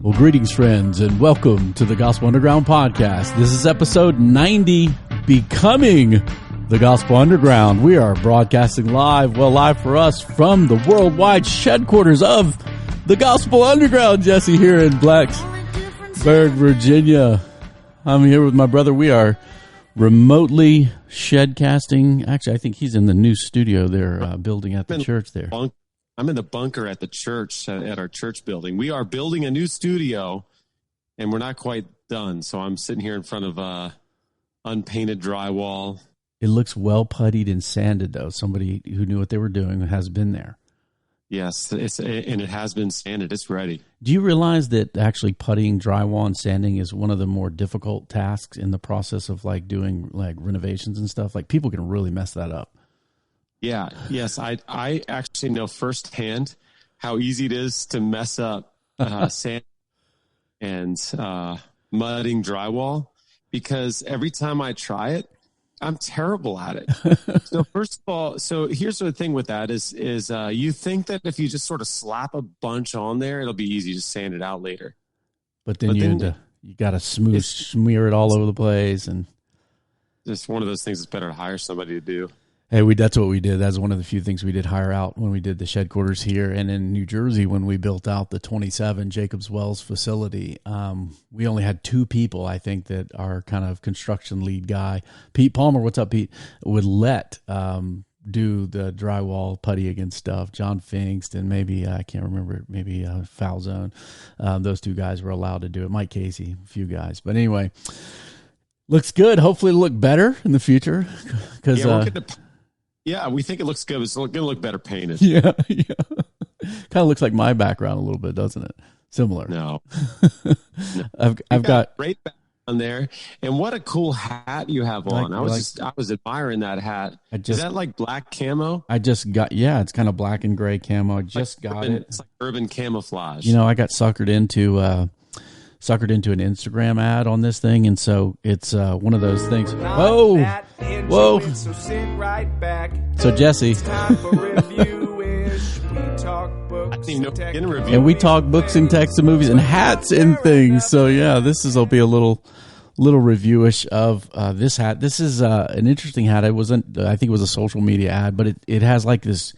Well, greetings, friends, and welcome to the Gospel Underground podcast. This is episode 90, Becoming the Gospel Underground. We are broadcasting live for us from the worldwide headquarters of the Gospel Underground, Jesse, here in Blacksburg, Virginia. I'm here with my brother. We are remotely shedcasting. Actually, I think he's in the new studio they're building at the church there. I'm in the bunker at the church, at our church building. We are building a new studio, and we're not quite done. So I'm sitting here in front of unpainted drywall. It looks well puttied and sanded, though. Somebody who knew what they were doing has been there. Yes, and it has been sanded. It's ready. Do you realize that actually puttying, drywall, and sanding is one of the more difficult tasks in the process of doing renovations and stuff? Like, people can really mess that up. Yeah, yes, I actually know firsthand how easy it is to mess up sand and mudding drywall, because every time I try it, I'm terrible at it. So first of all, here's the thing with that is you think that if you just sort of slap a bunch on there, it'll be easy to sand it out later. But then you got to smear it all over the place, and just one of those things. It's better to hire somebody to do. Hey, that's what we did. That's one of the few things we did hire out when we did the headquarters here. And in New Jersey, when we built out the 27 Jacobs Wells facility, we only had two people, I think, that our kind of construction lead guy, Pete Palmer, what's up, Pete, would let do the drywall putty and stuff. John Pfingst and maybe, I can't remember, maybe Foul Zone. Those two guys were allowed to do it. Mike Casey, a few guys. But anyway, looks good. Hopefully it'll look better in the future. Yeah, we think it looks good. It's going to look better painted. Yeah. Kind of looks like my background a little bit, doesn't it? Similar. No. I've got great background there, and what a cool hat you have on. I was admiring that hat. Is that like black camo? I just got it's kind of black and gray camo. I just got it. It's like urban camouflage. You know, I got suckered into an Instagram ad on this thing, and so it's one of those things. Whoa! So sit right back. So Jesse, it's time for Reviewish. We talk books and we talk books and text and movies and hats and things. So yeah, will be a little reviewish of this hat. This is an interesting hat. It wasn't. I think it was a social media ad, but it has like this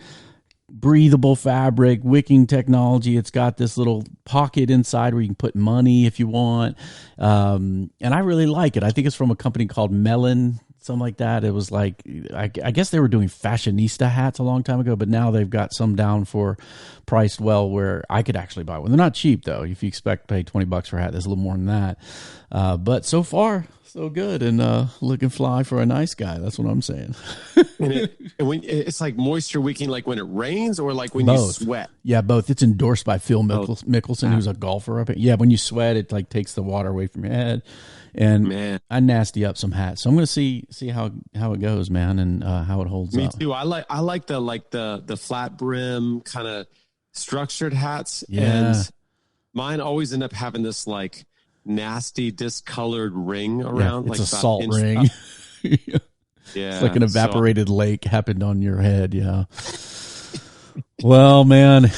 breathable fabric, wicking technology. It's got this little pocket inside where you can put money if you want. And I really like it. I think it's from a company called Melin, something like that. It was like, I guess they were doing fashionista hats a long time ago, but now they've got some down for priced well where I could actually buy one. They're not cheap though. If you expect to pay $20 for a hat, there's a little more than that. But so far, so good, and looking fly for a nice guy. That's what I'm saying. And it's like moisture wicking, like when it rains, or like when you sweat. Yeah, both. It's endorsed by Phil Mickelson, who's a golfer up here. Yeah, when you sweat, it like takes the water away from your head. And man, I nasty up some hats, so I'm going to see how it goes, man, and how it holds up. Me too. I like the flat brim kind of structured hats. Yeah. And mine always end up having this like nasty discolored ring around. It's like a salt ring. Yeah, it's like an evaporated lake happened on your head. Yeah. Well, man,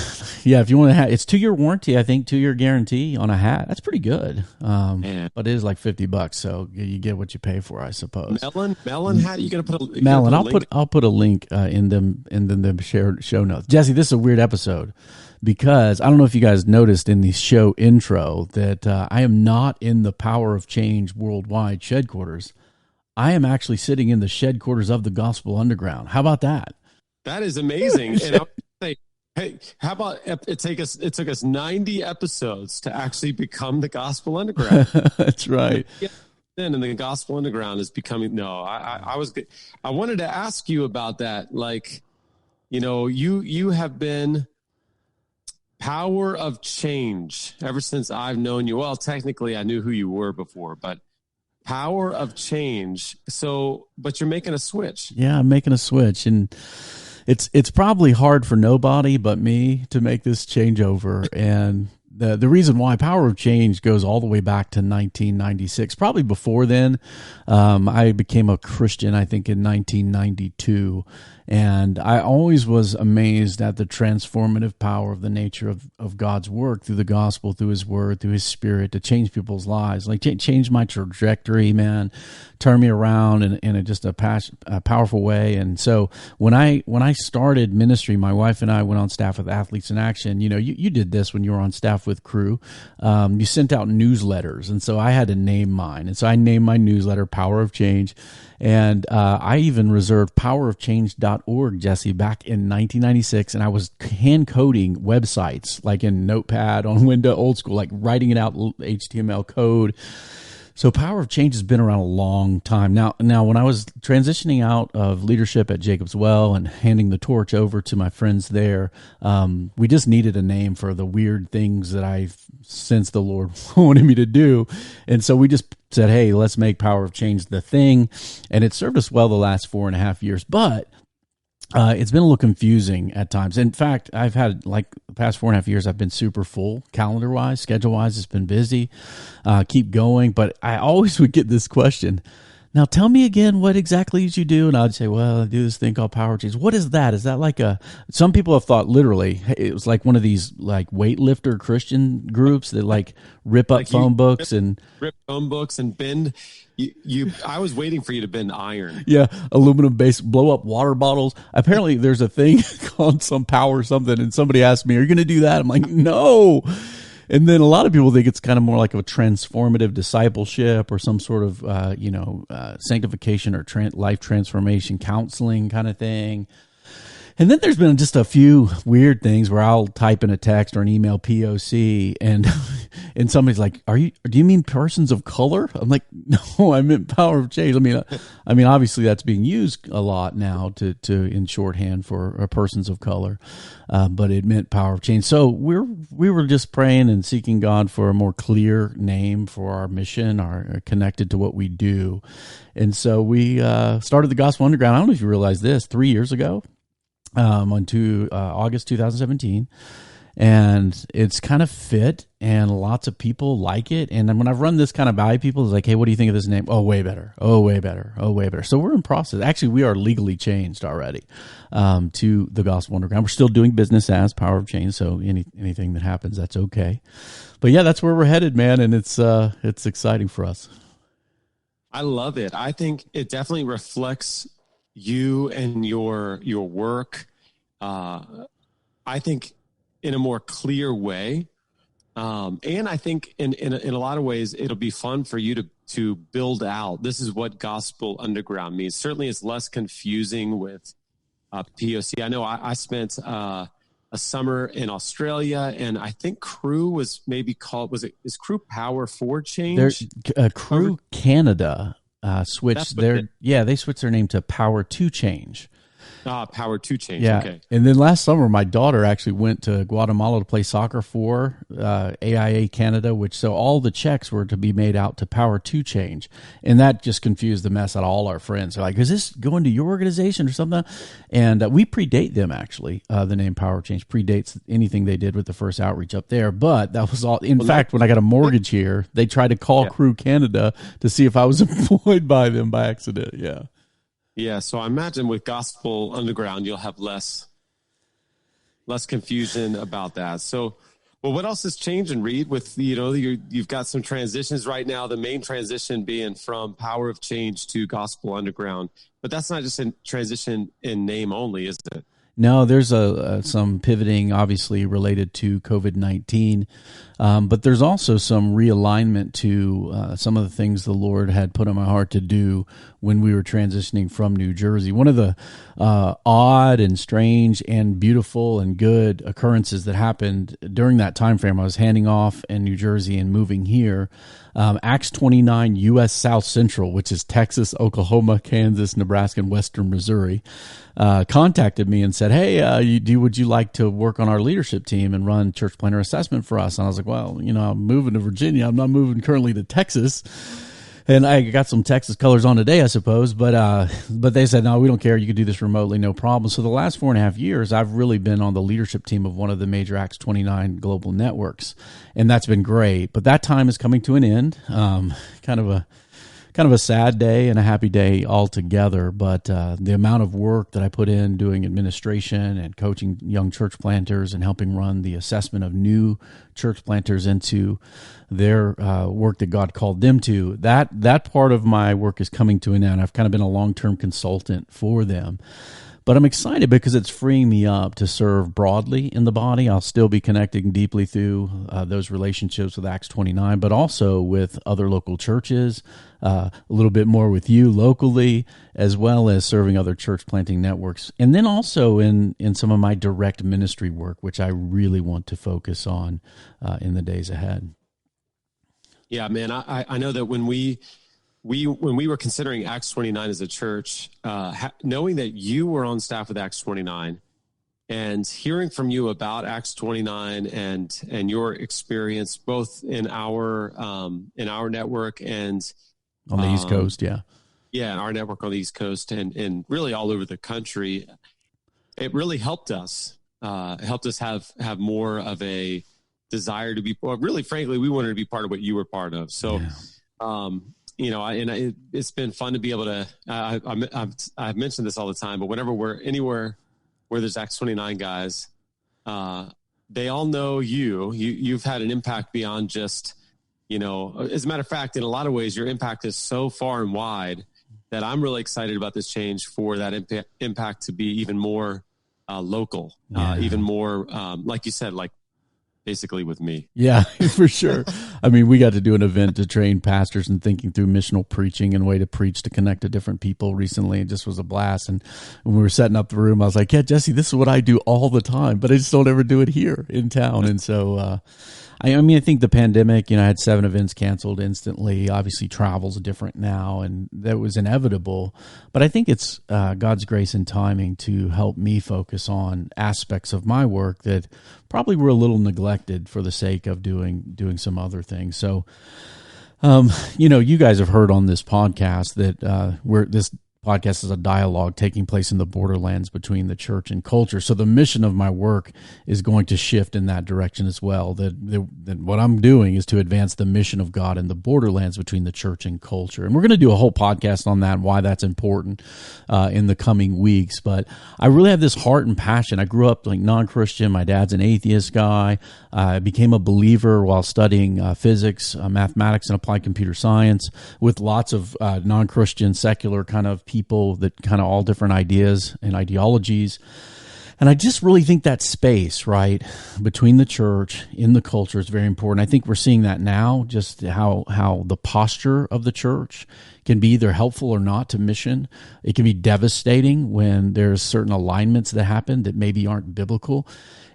yeah. If you want a hat, it's 2-year warranty. I think 2-year guarantee on a hat. That's pretty good. But it is like $50, so you get what you pay for, I suppose. Melin hat. You gonna put a Melin? I'll put a link in them show notes. Jesse, this is a weird episode, because I don't know if you guys noticed in the show intro that I am not in the Power of Change worldwide headquarters. I am actually sitting in the headquarters of the Gospel Underground. How about that? That is amazing. And I would say, hey, how about it took us 90 episodes to actually become the Gospel Underground. That's right. And the Gospel Underground is becoming, I wanted to ask you about that. Like, you know, you have been Power of Change ever since I've known you. Well, technically I knew who you were before, but Power of Change. So, but you're making a switch. Yeah, I'm making a switch, and it's probably hard for nobody but me to make this changeover. And the reason why Power of Change goes all the way back to 1996, probably before then. I became a Christian, I think, in 1992. And I always was amazed at the transformative power of the nature of God's work through the gospel, through his word, through his spirit to change people's lives, like change my trajectory, man, turn me around in just a powerful way. And so when I started ministry, my wife and I went on staff with Athletes in Action. You did this when you were on staff with Crew. You sent out newsletters. And so I had to name mine. And so I named my newsletter Power of Change. And I even reserved powerofchange.org, Jesse, back in 1996. And I was hand coding websites like in Notepad on Windows, old school, like writing it out HTML code. So Power of Change has been around a long time. Now, when I was transitioning out of leadership at Jacob's Well and handing the torch over to my friends there, we just needed a name for the weird things that I sensed the Lord wanted me to do. And so we just said, hey, let's make Power of Change the thing. And it served us well the last 4.5 years. But it's been a little confusing at times. In fact, I've had, like, the past 4.5 years, I've been super full, calendar-wise, schedule-wise. It's been busy. Keep going. But I always would get this question, now tell me again what exactly you do. And I'd say, well, I do this thing called Power Change. What is that? Is that like some people have thought literally it was like one of these like weightlifter Christian groups that like rip up phone books and bend. I was waiting for you to bend iron. Yeah, aluminum base, blow up water bottles. Apparently there's a thing called some power something, and somebody asked me, are you going to do that? I'm like, no. And then a lot of people think it's kind of more like a transformative discipleship or some sort of, sanctification or life transformation counseling kind of thing. And then there's been just a few weird things where I'll type in a text or an email POC and somebody's like, do you mean persons of color? I'm like, no, I meant Power of Change. I mean, obviously that's being used a lot now to in shorthand for persons of color. But it meant Power of Change. So we were just praying and seeking God for a more clear name for our mission, connected to what we do. And so we started the Gospel Underground. I don't know if you realize this, 3 years ago. August 2017, and it's kind of fit, and lots of people like it. And then when I've run this kind of by people, it's like, hey, what do you think of this name? Oh, way better. Oh, way better. Oh, way better. So we're in process. Actually, we are legally changed already to the Gospel Underground. We're still doing business as Power of Change, so anything that happens, that's okay. But yeah, that's where we're headed, man, and it's exciting for us. I love it. I think it definitely reflects you and your work, I think, in a more clear way. And I think in a lot of ways, it'll be fun for you to build out. This is what Gospel Underground means. Certainly it's less confusing with POC. I know I spent a summer in Australia, and I think Crew was maybe called, is Crew Power for Change? Crew Canada switched they switched their name to Power to Change. Power to Change. Yeah. Okay. And then last summer, my daughter actually went to Guatemala to play soccer for AIA Canada, so all the checks were to be made out to Power to Change. And that just confused the mess out of all our friends. They're like, is this going to your organization or something? And we predate them, actually. The name Power Change predates anything they did with the first outreach up there. But that was all. In fact, when I got a mortgage here, they tried to call Crew Canada to see if I was employed by them by accident. Yeah. Yeah, so I imagine with Gospel Underground, you'll have less confusion about that. So, well, what else has changed, and Reed, with, you've got some transitions right now, the main transition being from Power of Change to Gospel Underground. But that's not just a transition in name only, is it? No, there's some pivoting, obviously, related to COVID-19, but there's also some realignment to some of the things the Lord had put on my heart to do when we were transitioning from New Jersey. One of the odd and strange and beautiful and good occurrences that happened during that time frame, I was handing off in New Jersey and moving here. Acts 29 U.S. South Central, which is Texas, Oklahoma, Kansas, Nebraska, and Western Missouri, contacted me and said, hey, would you like to work on our leadership team and run church planner assessment for us? And I was like, well, I'm moving to Virginia. I'm not moving currently to Texas. And I got some Texas colors on today, I suppose. But they said, no, we don't care. You can do this remotely, no problem. So the last 4.5 years, I've really been on the leadership team of one of the major Acts 29 global networks. And that's been great. But that time is coming to an end. Kind of kind of a sad day and a happy day all together. But the amount of work that I put in doing administration and coaching young church planters and helping run the assessment of new church planters into their work that God called them to, that part of my work is coming to an end. I've kind of been a long-term consultant for them. But I'm excited because it's freeing me up to serve broadly in the body. I'll still be connecting deeply through those relationships with Acts 29, but also with other local churches, a little bit more with you locally, as well as serving other church planting networks. And then also in some of my direct ministry work, which I really want to focus on in the days ahead. Yeah, man, I know that when we were considering Acts 29 as a church, knowing that you were on staff with Acts 29 and hearing from you about Acts 29 and your experience both in our network and on the East Coast, yeah, in our network on the East Coast and really all over the country, it really helped us. Helped us have more of a desire to be. Well, really, frankly, we wanted to be part of what you were part of. So. Yeah. It's been fun to be able to, I've mentioned this all the time, but whenever we're anywhere where there's Acts 29 guys, they all know you've had an impact beyond just, as a matter of fact, in a lot of ways, your impact is so far and wide that I'm really excited about this change for that impact to be even more local, even more, like you said, like, basically with me. Yeah, for sure. I mean, we got to do an event to train pastors and thinking through missional preaching and way to preach to connect to different people recently. It just was a blast. And when we were setting up the room, I was like, yeah, Jesse, this is what I do all the time, but I just don't ever do it here in town. And so, I think the pandemic, I had 7 events canceled instantly. Obviously, travel's different now, and that was inevitable. But I think it's God's grace and timing to help me focus on aspects of my work that probably were a little neglected for the sake of doing some other things. So, you guys have heard on this podcast that this podcast is a dialogue taking place in the borderlands between the church and culture. So the mission of my work is going to shift in that direction as well. That what I'm doing is to advance the mission of God in the borderlands between the church and culture. And we're going to do a whole podcast on that, why that's important in the coming weeks. But I really have this heart and passion. I grew up like non-Christian. My dad's an atheist guy. I became a believer while studying physics, mathematics, and applied computer science with lots of non-Christian, secular kind of people that kind of all different ideas and ideologies. And I just really think that space, right, between the church in the culture is very important. I think we're seeing that now, just how the posture of the church can be either helpful or not to mission. It can be devastating when there's certain alignments that happen that maybe aren't biblical.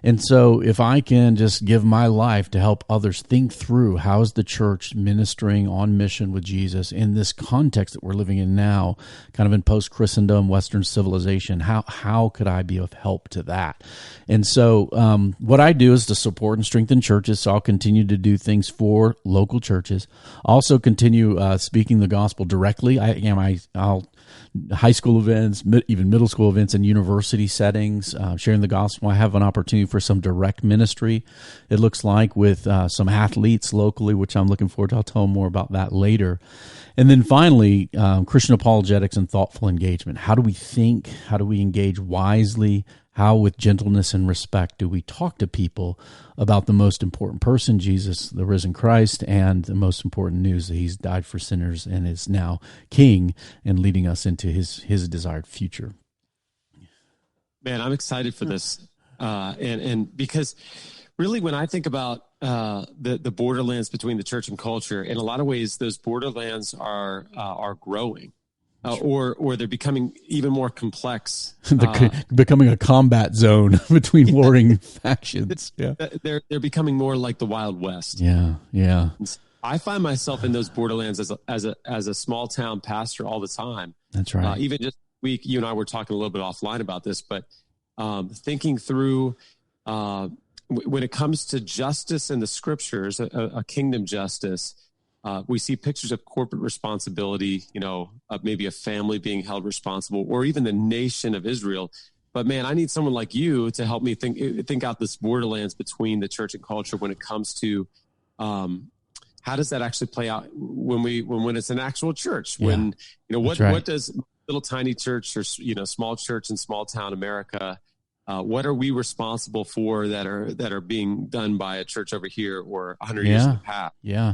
And so if I can just give my life to help others think through how is the church ministering on mission with Jesus in this context that we're living in now, kind of in post-Christendom, Western civilization, how could I be of help to that? And so what I do is to support and strengthen churches, so I'll continue to do things for local churches. I'll also continue speaking the gospel directly. I'll high school events, even middle school events, and university settings, sharing the gospel. I have an opportunity for some direct ministry, it looks like, with some athletes locally, which I'm looking forward to. I'll tell them more about that later. And then finally, Christian apologetics and thoughtful engagement. How do we think? How do we engage wisely? How, with gentleness and respect, do we talk to people about the most important person, Jesus, the risen Christ, and the most important news that he's died for sinners and is now King and leading us into his desired future? Man, I'm excited for this. And because really when I think about the borderlands between the church and culture, in a lot of ways, those borderlands are growing. Or they're becoming even more complex. Becoming a combat zone between warring factions. Yeah, they're becoming more like the Wild West. Yeah. I find myself in those borderlands as a small town pastor all the time. That's right. Even just week, you and I were talking a little bit offline about this, but thinking through when it comes to justice in the scriptures, a kingdom justice. We see pictures of corporate responsibility, of maybe a family being held responsible, or even the nation of Israel. But man, I need someone like you to help me think out this borderlands between the church and culture when it comes to how does that actually play out when it's an actual church? Yeah, when, that's right. what does little tiny church or, small church in small town America, what are we responsible for that are being done by a church over here or 100 years in the past? Yeah.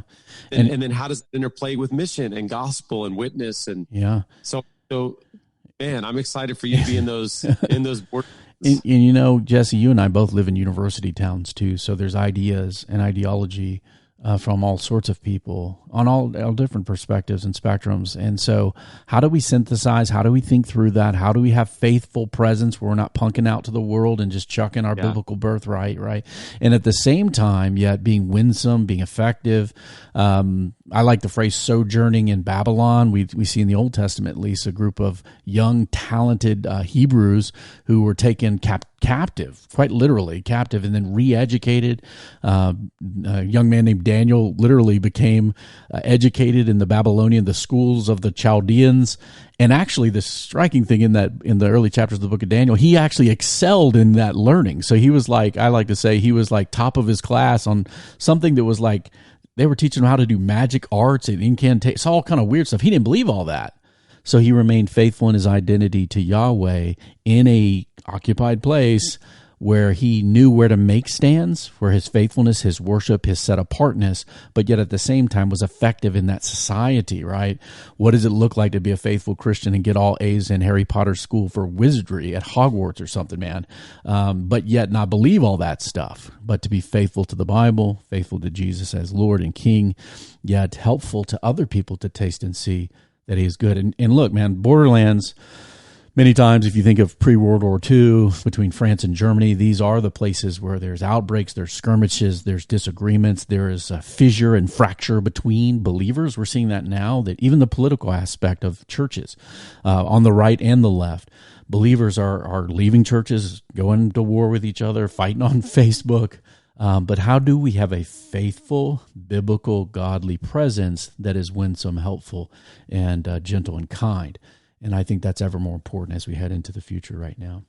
And then how does that interplay with mission and gospel and witness? And so man, I'm excited for you to be in those board. And Jesse, you and I both live in university towns too. So there's ideas and ideology from all sorts of people on all different perspectives and spectrums. And so how do we synthesize? How do we think through that? How do we have faithful presence where we're not punking out to the world and just chucking our biblical birthright, right? And at the same time, yet being winsome, being effective. I like the phrase sojourning in Babylon. We see in the Old Testament, at least, a group of young, talented Hebrews who were taken captive, quite literally captive, and then re-educated. A young man named Daniel literally became educated in the schools of the Chaldeans. And actually, the striking thing in the early chapters of the book of Daniel, he actually excelled in that learning. So he was like, I like to say, he was like top of his class on something that was like, they were teaching him how to do magic arts and incantations, all kind of weird stuff. He didn't believe all that. So he remained faithful in his identity to Yahweh in a occupied place where he knew where to make stands for his faithfulness, his worship, his set apartness, but yet at the same time was effective in that society, right? What does it look like to be a faithful Christian and get all A's in Harry Potter school for wizardry at Hogwarts or something, man? But yet not believe all that stuff, but to be faithful to the Bible, faithful to Jesus as Lord and King, yet helpful to other people to taste and see that he is good. And look, man, Borderlands, many times, if you think of pre-World War II, between France and Germany, these are the places where there's outbreaks, there's skirmishes, there's disagreements, there is a fissure and fracture between believers. We're seeing that now, that even the political aspect of churches, on the right and the left, believers are leaving churches, going to war with each other, fighting on Facebook. But how do we have a faithful, biblical, godly presence that is winsome, helpful, and gentle and kind? And I think that's ever more important as we head into the future right now.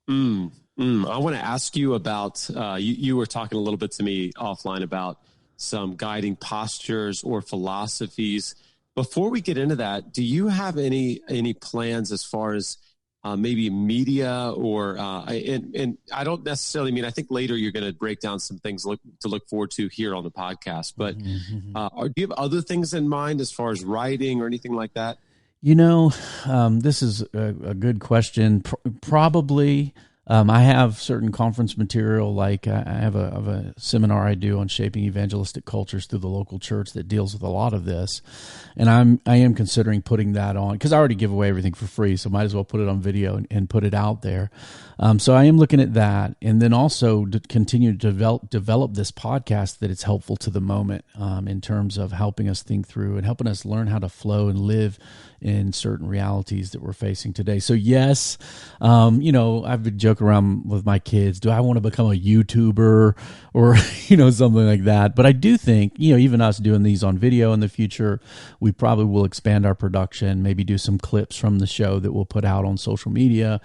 I want to ask you about, you were talking a little bit to me offline about some guiding postures or philosophies. Before we get into that, do you have any plans as far as maybe media or, and I don't necessarily mean, I think later you're going to break down some things to look forward to here on the podcast, but do you have other things in mind as far as writing or anything like that? This is a good question. Probably, I have certain conference material, like I have a seminar I do on shaping evangelistic cultures through the local church that deals with a lot of this, and I am considering putting that on because I already give away everything for free, so might as well put it on video and put it out there. So I am looking at that, and then also to continue to develop this podcast that it's helpful to the moment in terms of helping us think through and helping us learn how to flow and live in certain realities that we're facing today. So yes, I've been joking around with my kids. Do I want to become a YouTuber or, something like that? But I do think, even us doing these on video in the future, we probably will expand our production, maybe do some clips from the show that we'll put out on social media,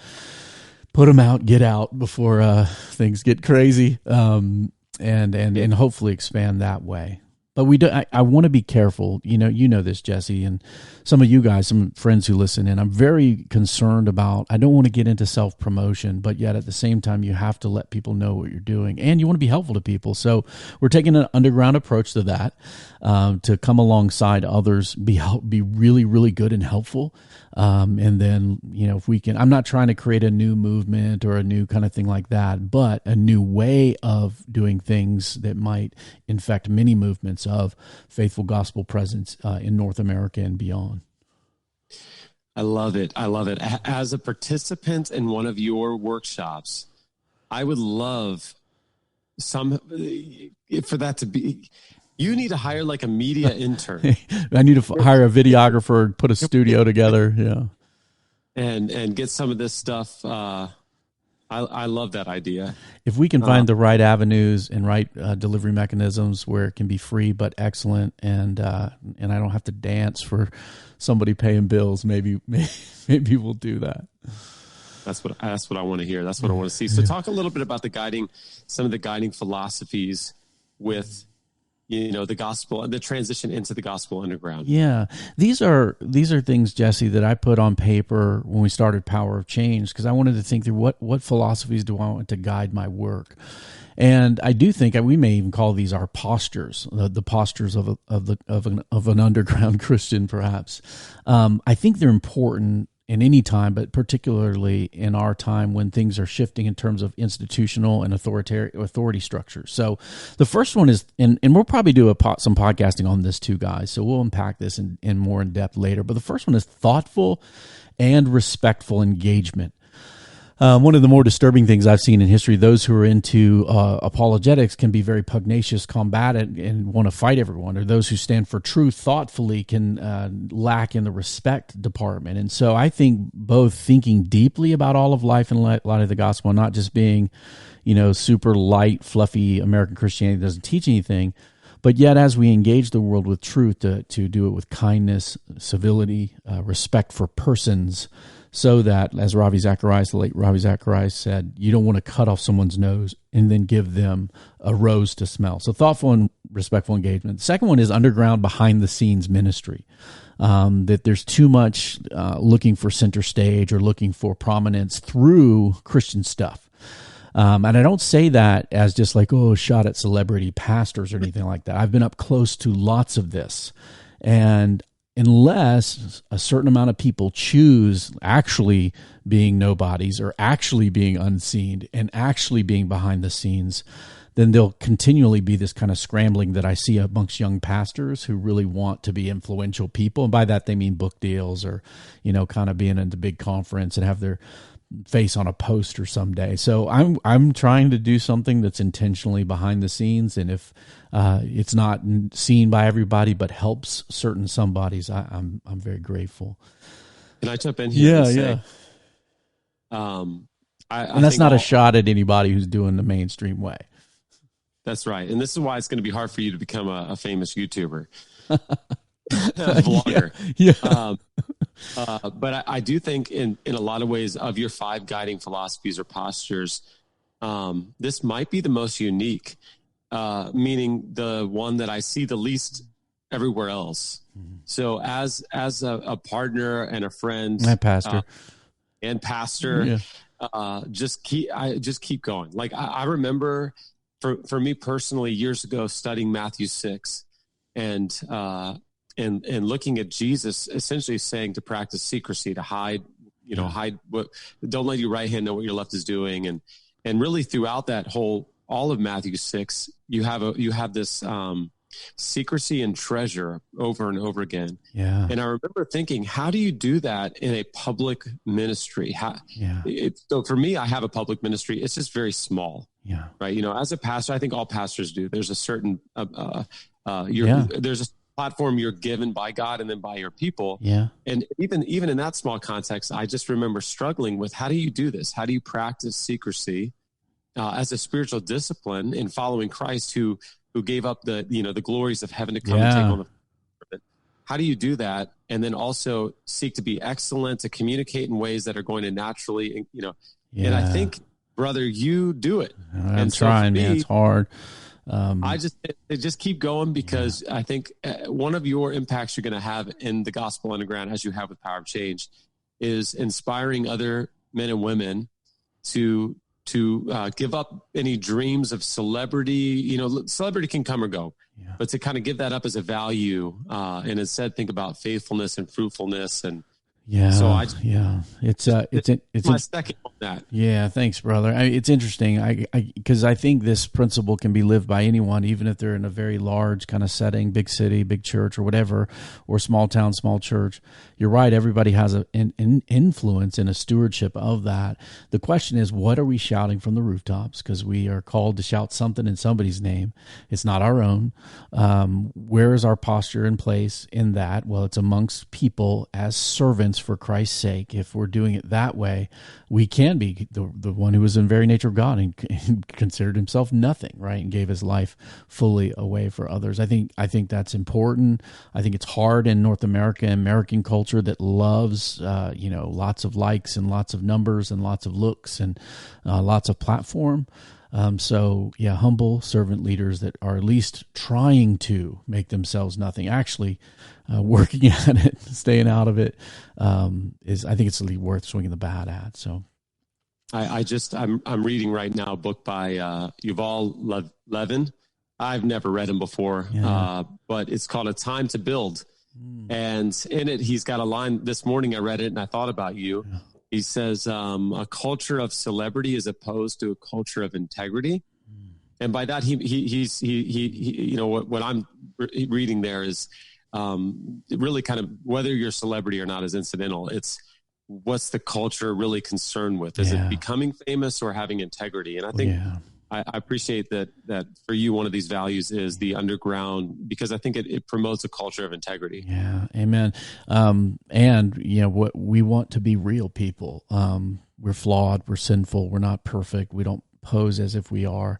put them out, get out before things get crazy, and hopefully expand that way. But we do. I want to be careful. You know this, Jesse, and some of you guys, some friends who listen in. I'm very concerned about. I don't want to get into self-promotion, but yet at the same time, you have to let people know what you're doing, and you want to be helpful to people. So we're taking an underground approach to that, to come alongside others, be really, really good and helpful. And then, if we can, I'm not trying to create a new movement or a new kind of thing like that, but a new way of doing things that might infect many movements of faithful gospel presence in North America and beyond. I love it. As a participant in one of your workshops, I would love for that to be. You need to hire like a media intern. I need to hire a videographer, put a studio together. Yeah. And get some of this stuff. I love that idea. If we can find the right avenues and right delivery mechanisms where it can be free but excellent, and I don't have to dance for somebody paying bills, maybe we'll do that. That's what I want to hear. That's what I want to see. So talk a little bit about some of the guiding philosophies with the gospel, the transition into the gospel underground. Yeah, these are things, Jesse, that I put on paper when we started Power of Change, because I wanted to think through what philosophies do I want to guide my work. And I do think we may even call these our postures, the postures of an underground Christian, perhaps. I think they're important in any time, but particularly in our time when things are shifting in terms of institutional and authority structures. So the first one is, and we'll probably do some podcasting on this too, guys, so we'll unpack this in more in depth later. But the first one is thoughtful and respectful engagement. One of the more disturbing things I've seen in history, those who are into apologetics can be very pugnacious, combatant, and want to fight everyone, or those who stand for truth thoughtfully can lack in the respect department. And so I think both thinking deeply about all of life in light of the gospel, not just being, super light, fluffy American Christianity that doesn't teach anything, but yet as we engage the world with truth, to do it with kindness, civility, respect for persons, so that, as the late Ravi Zacharias said, you don't want to cut off someone's nose and then give them a rose to smell. So thoughtful and respectful engagement. The second one is underground, behind-the-scenes ministry. That there's too much looking for center stage or looking for prominence through Christian stuff. And I don't say that as just like, shot at celebrity pastors or anything like that. I've been up close to lots of this. And unless a certain amount of people choose actually being nobodies or actually being unseen and actually being behind the scenes, then there'll continually be this kind of scrambling that I see amongst young pastors who really want to be influential people. And by that, they mean book deals or, kind of being at the big conference and have their face on a poster someday. So I'm trying to do something that's intentionally behind the scenes, and if it's not seen by everybody but helps certain somebodies, I'm very grateful. Can I jump in here? And say, and that's not a shot at anybody who's doing the mainstream way. That's right, and this is why it's going to be hard for you to become a famous YouTuber, vlogger. Yeah. But I do think in a lot of ways of your 5 guiding philosophies or postures, this might be the most unique, meaning the one that I see the least everywhere else. Mm-hmm. So as a partner and a friend, and pastor, just keep going. Like I remember for me personally, years ago, studying Matthew 6 and looking at Jesus essentially saying to practice secrecy, to hide, hide what, don't let your right hand know what your left is doing. And really throughout that all of Matthew 6, you have this secrecy and treasure over and over again. Yeah. And I remember thinking, how do you do that in a public ministry? So for me, I have a public ministry. It's just very small. Yeah. Right. As a pastor, I think all pastors do. There's a certain, there's a platform you're given by God and then by your people. Yeah. And even in that small context, I just remember struggling with, how do you do this? How do you practice secrecy as a spiritual discipline in following Christ who gave up the glories of heaven to come and take on the. How do you do that? And then also seek to be excellent, to communicate in ways that are going to naturally, and I think, brother, you do it. I'm trying, man. It's hard. I just keep going because I think one of your impacts you're going to have in the gospel underground, as you have with Power of Change, is inspiring other men and women to give up any dreams of celebrity. Celebrity can come or go, but to kind of give that up as a value, and instead think about faithfulness and fruitfulness. And it's my second on that. Yeah, thanks, brother. It's interesting because I think this principle can be lived by anyone, even if they're in a very large kind of setting, big city, big church, or whatever, or small town, small church. You're right. Everybody has an influence and a stewardship of that. The question is, what are we shouting from the rooftops? Because we are called to shout something in somebody's name. It's not our own. Where is our posture in place in that? Well, it's amongst people as servants for Christ's sake. If we're doing it that way, we can be the one who was in very nature of God and considered himself nothing, right? And gave his life fully away for others. I think that's important. I think it's hard in North America, American culture that loves, lots of likes and lots of numbers and lots of looks and lots of platform. So yeah, humble servant leaders that are at least trying to make themselves nothing, actually working at it, staying out of it, I think it's worth swinging the bat at. So I'm reading right now a book by Yuval Levin. I've never read him before, but it's called A Time to Build. And in it, he's got a line. This morning I read it and I thought about you. Yeah. He says, a culture of celebrity is opposed to a culture of integrity. And by that, he what I'm reading there is really kind of whether you're a celebrity or not is incidental. It's what's the culture really concerned with? Is it becoming famous or having integrity? And I think I appreciate that for you, one of these values is the underground, because I think it promotes a culture of integrity. Yeah. Amen. And what we want to be real people. We're flawed. We're sinful. We're not perfect. We don't pose as if we are.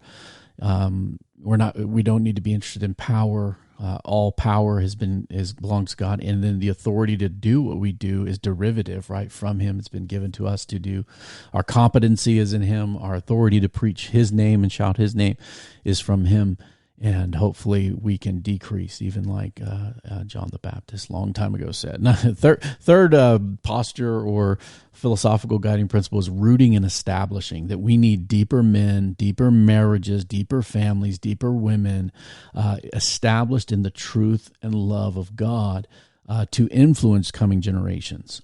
We don't need to be interested in power. All power belongs to God, and then the authority to do what we do is derivative, right, from Him. It's been given to us to do. Our competency is in Him. Our authority to preach His name and shout His name is from Him. And hopefully we can decrease, even like John the Baptist a long time ago said. Third posture or philosophical guiding principle is rooting and establishing, that we need deeper men, deeper marriages, deeper families, deeper women, established in the truth and love of God to influence coming generations.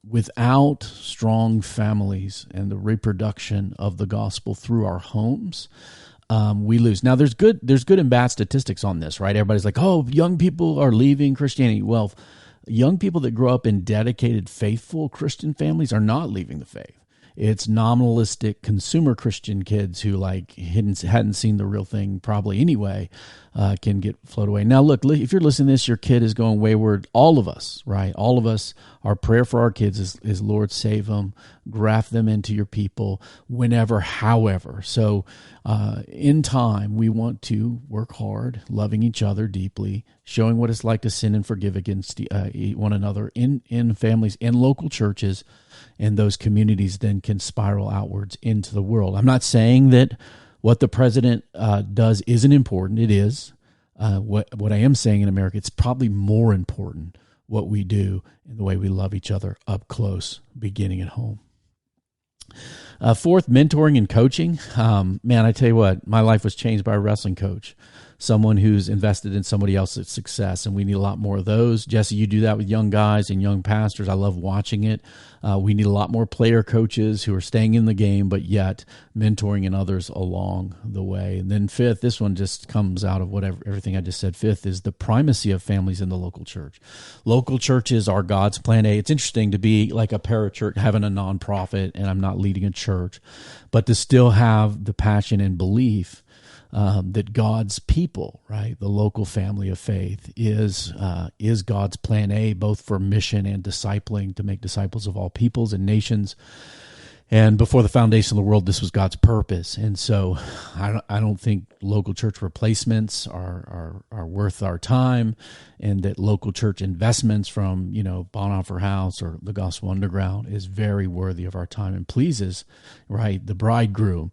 Without strong families and the reproduction of the gospel through our homes, we lose. Now, there's good and bad statistics on this, right? Everybody's like, oh, young people are leaving Christianity. Well, young people that grow up in dedicated, faithful Christian families are not leaving the faith. It's nominalistic consumer Christian kids who hadn't seen the real thing probably anyway, can get float away. Now, look, if you're listening to this, your kid is going wayward. All of us, right? All of us, our prayer for our kids is Lord, save them, graft them into your people whenever, however. So in time, we want to work hard, loving each other deeply, showing what it's like to sin and forgive against one another in families, in local churches, and those communities then can spiral outwards into the world. I'm not saying that what the president does isn't important. It is. What I am saying in America, it's probably more important what we do and the way we love each other up close, beginning at home. Fourth, mentoring and coaching. Man, I tell you what, my life was changed by a wrestling coach, someone who's invested in somebody else's success, and we need a lot more of those. Jesse, you do that with young guys and young pastors. I love watching it. We need a lot more player coaches who are staying in the game, but yet mentoring in others along the way. And then fifth, this one just comes out of everything I just said. Fifth is the primacy of families in the local church. Local churches are God's plan A. It's interesting to be like a parachurch, having a nonprofit, and I'm not leading a church, but to still have the passion and belief that God's people, right, the local family of faith, is God's plan A, both for mission and discipling, to make disciples of all peoples and nations. And before the foundation of the world, this was God's purpose. And so I don't think local church replacements are worth our time, and that local church investments from, Bonhoeffer House or the Gospel Underground is very worthy of our time and pleases, right, the bridegroom,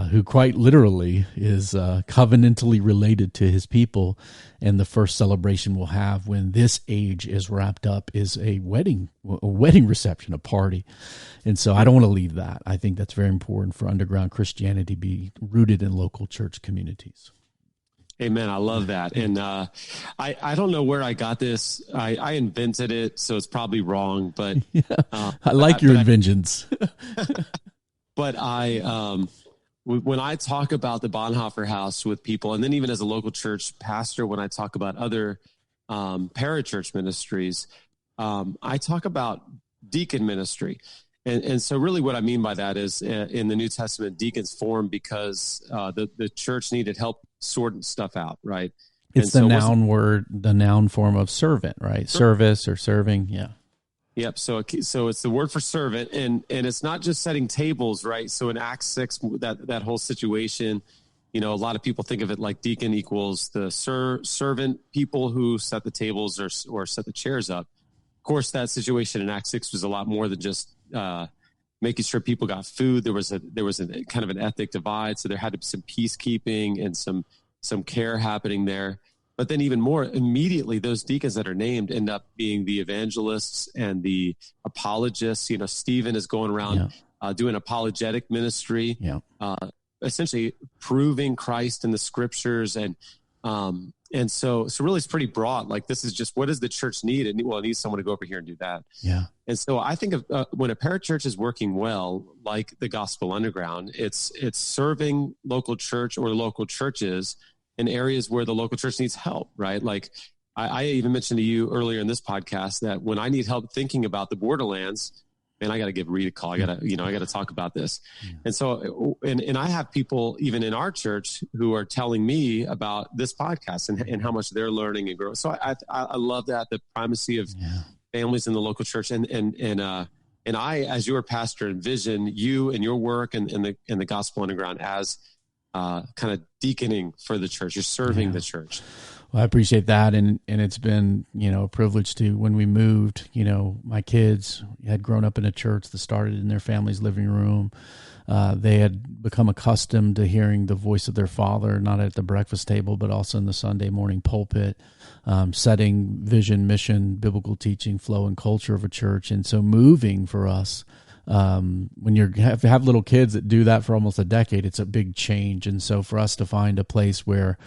who quite literally is covenantally related to his people. And the first celebration we'll have when this age is wrapped up is a wedding reception, a party. And so I don't want to leave that. I think that's very important for underground Christianity to be rooted in local church communities. Amen. I love that. And I don't know where I got this. I invented it, so it's probably wrong. But I like your inventions. But when I talk about the Bonhoeffer House with people, and then even as a local church pastor, when I talk about other parachurch ministries, I talk about deacon ministry. And so really what I mean by that is in the New Testament, deacons formed because the church needed help sorting stuff out, right? It's the noun form of servant, right? Service or serving, yeah. Yep. So it's the word for servant, and it's not just setting tables, right? So in Acts 6, that whole situation, a lot of people think of it like deacon equals the servant, people who set the tables or set the chairs up. Of course, that situation in Acts 6 was a lot more than just making sure people got food. There was a kind of an ethnic divide, so there had to be some peacekeeping and some care happening there. But then even more immediately, those deacons that are named end up being the evangelists and the apologists. Stephen is going around doing apologetic ministry, essentially proving Christ in the scriptures. And so really it's pretty broad. Like, this is just, what does the church need? And it needs someone to go over here and do that. Yeah. And so I think of when a parachurch is working well, like the Gospel Underground, it's serving local church or local churches in areas where the local church needs help, right? Like I even mentioned to you earlier in this podcast that when I need help thinking about the Borderlands, man, I got to give Reed a call. I got to talk about this. Yeah. And so, and I have people even in our church who are telling me about this podcast and how much they're learning and growing. So I love that, the primacy of families in the local church. And I, as your pastor, envision you and your work and the Gospel Underground as kind of deaconing for the church. You're serving the church. Well, I appreciate that. And it's been, a privilege to, when we moved, my kids had grown up in a church that started in their family's living room. They had become accustomed to hearing the voice of their father, not at the breakfast table, but also in the Sunday morning pulpit, setting vision, mission, biblical teaching, flow, and culture of a church. And so moving for us, when you have little kids that do that for almost a decade, it's a big change. And so for us to find a place where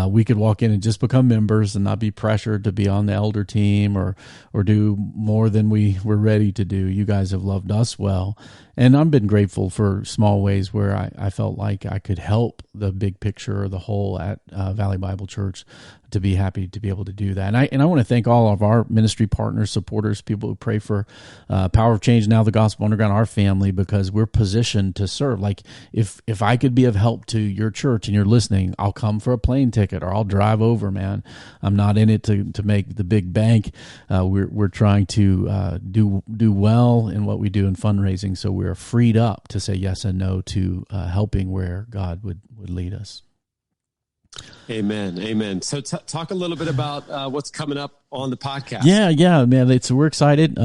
we could walk in and just become members and not be pressured to be on the elder team or do more than we were ready to do. You guys have loved us well. And I've been grateful for small ways where I felt like I could help the big picture or the whole at Valley Bible Church, to be happy to be able to do that. And I want to thank all of our ministry partners, supporters, people who pray for Power of Change, now the Gospel Underground, our family, because we're positioned to serve. Like, if I could be of help to your church and you're listening, I'll come for a plane ticket or I'll drive over, man. I'm not in it to make the big bank. We're trying to do well in what we do in fundraising, so we're freed up to say yes and no to helping where God would lead us. Amen. So talk a little bit about what's coming up on the podcast. Yeah, man. So we're excited.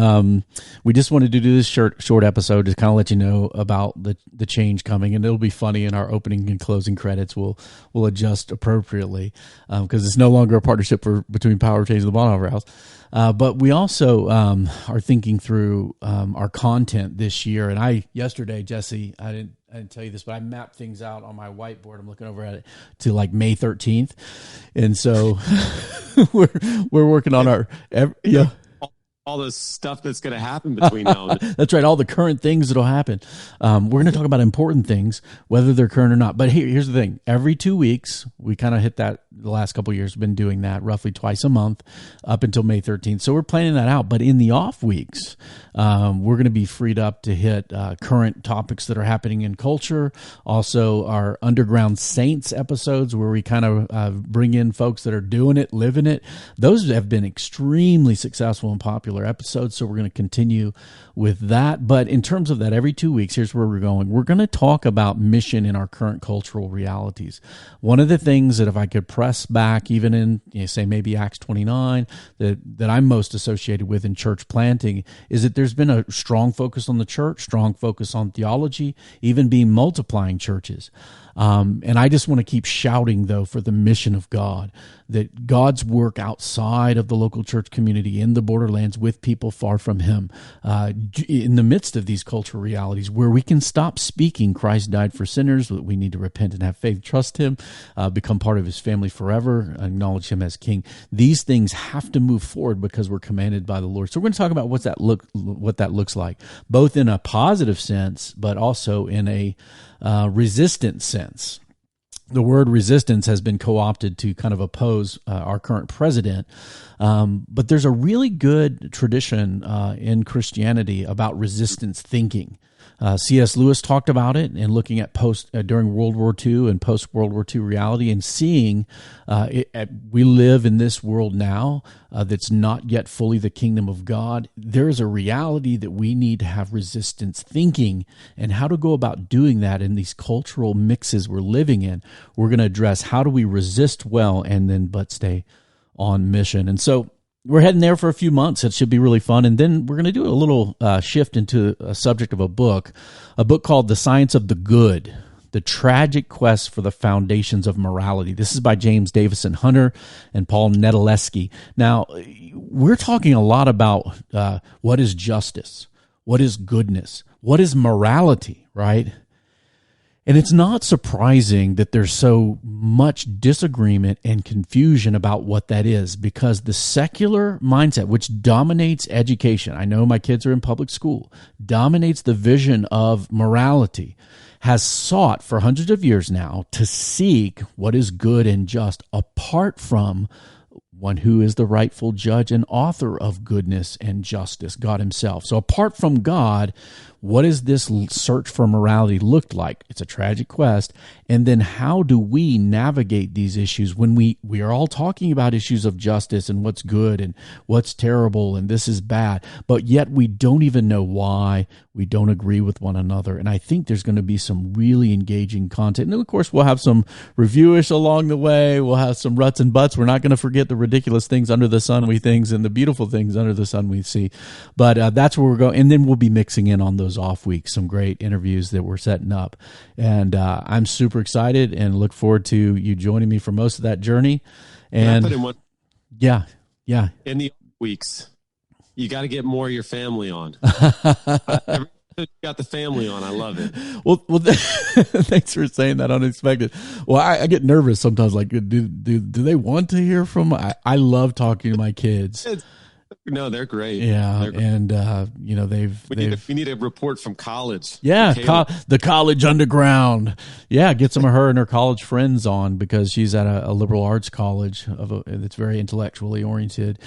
We just wanted to do this short episode to kind of let you know about the change coming, and it'll be funny in our opening and closing credits. We'll adjust appropriately because it's no longer a partnership between Power of Change and the Bonhoeffer House. But we also are thinking through our content this year. And yesterday, Jesse, I didn't tell you this, but I mapped things out on my whiteboard. I'm looking over at it to like May 13th. And so we're working on our, all the stuff that's going to happen between now and then. That's right. All the current things that'll happen. We're going to talk about important things, whether they're current or not. But here's the thing. Every 2 weeks, we kind of hit that the last couple of years, been doing that roughly twice a month up until May 13th. So we're planning that out. But in the off weeks, we're going to be freed up to hit current topics that are happening in culture. Also, our Underground Saints episodes, where we kind of bring in folks that are doing it, living it. Those have been extremely successful and popular episodes, so we're going to continue with that. But in terms of that, every 2 weeks, here's where we're going. We're going to talk about mission in our current cultural realities. One of the things that, if I could press back even in, say maybe Acts 29, that I'm most associated with in church planting, is that there's been a strong focus on the church, strong focus on theology, even being multiplying churches. And I just want to keep shouting, though, for the mission of God, that God's work outside of the local church community in the Borderlands with people far from Him, in the midst of these cultural realities, where we can stop speaking Christ died for sinners, that we need to repent and have faith, trust Him, become part of His family forever, acknowledge Him as King. These things have to move forward because we're commanded by the Lord. So we're going to talk about what that looks like, both in a positive sense, but also in a resistant sense. The word resistance has been co-opted to kind of oppose our current president. But there's a really good tradition in Christianity about resistance thinking. C.S. Lewis talked about it and looking at during World War II and post-World War II reality, and seeing we live in this world now that's not yet fully the kingdom of God. There is a reality that we need to have resistance thinking, and how to go about doing that in these cultural mixes we're living in. We're going to address how do we resist well and then but stay on mission. And so we're heading there for a few months. It should be really fun. And then we're going to do a little shift into a subject of a book called The Science of the Good, The Tragic Quest for the Foundations of Morality. This is by James Davison Hunter and Paul Nedeleski. Now, we're talking a lot about what is justice, what is goodness, what is morality, right? And it's not surprising that there's so much disagreement and confusion about what that is, because the secular mindset, which dominates education, I know my kids are in public school, dominates the vision of morality, has sought for hundreds of years now to seek what is good and just apart from one who is the rightful judge and author of goodness and justice, God himself. So apart from God, what does this search for morality look like? It's a tragic quest. And then how do we navigate these issues when we are all talking about issues of justice and what's good and what's terrible and this is bad, but yet we don't even know why we don't agree with one another. And I think there's going to be some really engaging content. And then, of course, we'll have some reviewish along the way. We'll have some ruts and buts. We're not going to forget the ridiculous things under the sun we things and the beautiful things under the sun we see. But that's where we're going. And then we'll be mixing in on those off weeks, some great interviews that we're setting up. And I'm super excited and look forward to you joining me for most of that journey. And put in one, yeah. In the weeks, you got to get more of your family on. You got the family on. I love it. Well, thanks for saying that. Unexpected. Well, I get nervous sometimes. Like, do they want to hear from? I love talking to my kids. No, they're great. Yeah, they're great. And we need a report from college. Yeah, the college underground. Yeah, get some of her and her college friends on, because she's at a liberal arts college that's very intellectually oriented,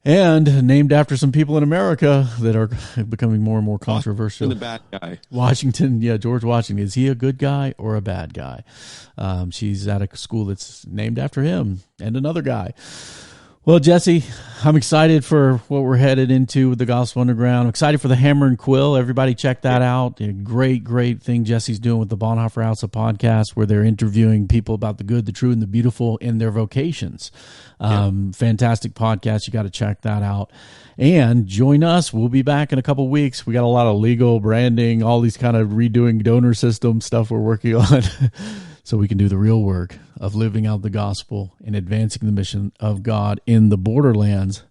and named after some people in America that are becoming more and more controversial. The bad guy. Washington, yeah, George Washington. Is he a good guy or a bad guy? She's at a school that's named after him and another guy. Well, Jesse, I'm excited for what we're headed into with the Gospel Underground. I'm excited for the Hammer and Quill. Everybody check that out. A great thing Jesse's doing with the Bonhoeffer House of Podcast, where they're interviewing people about the good, the true, and the beautiful in their vocations. Fantastic podcast. You got to check that out. And join us. We'll be back in a couple weeks. We got a lot of legal branding, all these kind of redoing donor system stuff we're working on. So we can do the real work of living out the gospel and advancing the mission of God in the borderlands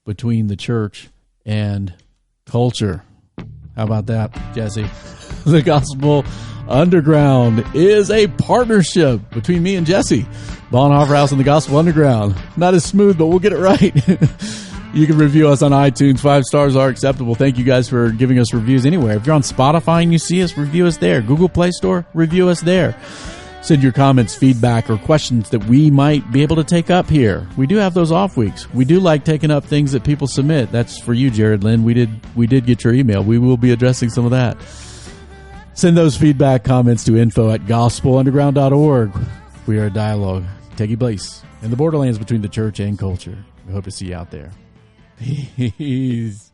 between the church and culture. How about that, Jesse? The Gospel Underground is a partnership between me and Jesse. Bonhoeffer House and the Gospel Underground. Not as smooth, but we'll get it right. You can review us on iTunes. 5 stars are acceptable. Thank you guys for giving us reviews anywhere. If you're on Spotify and you see us, review us there. Google Play Store, review us there. Send your comments, feedback, or questions that we might be able to take up here. We do have those off weeks. We do like taking up things that people submit. That's for you, Jared Lynn. We did get your email. We will be addressing some of that. Send those feedback comments to info@gospelunderground.org. We are a dialogue taking place in the borderlands between the church and culture. We hope to see you out there. Peace.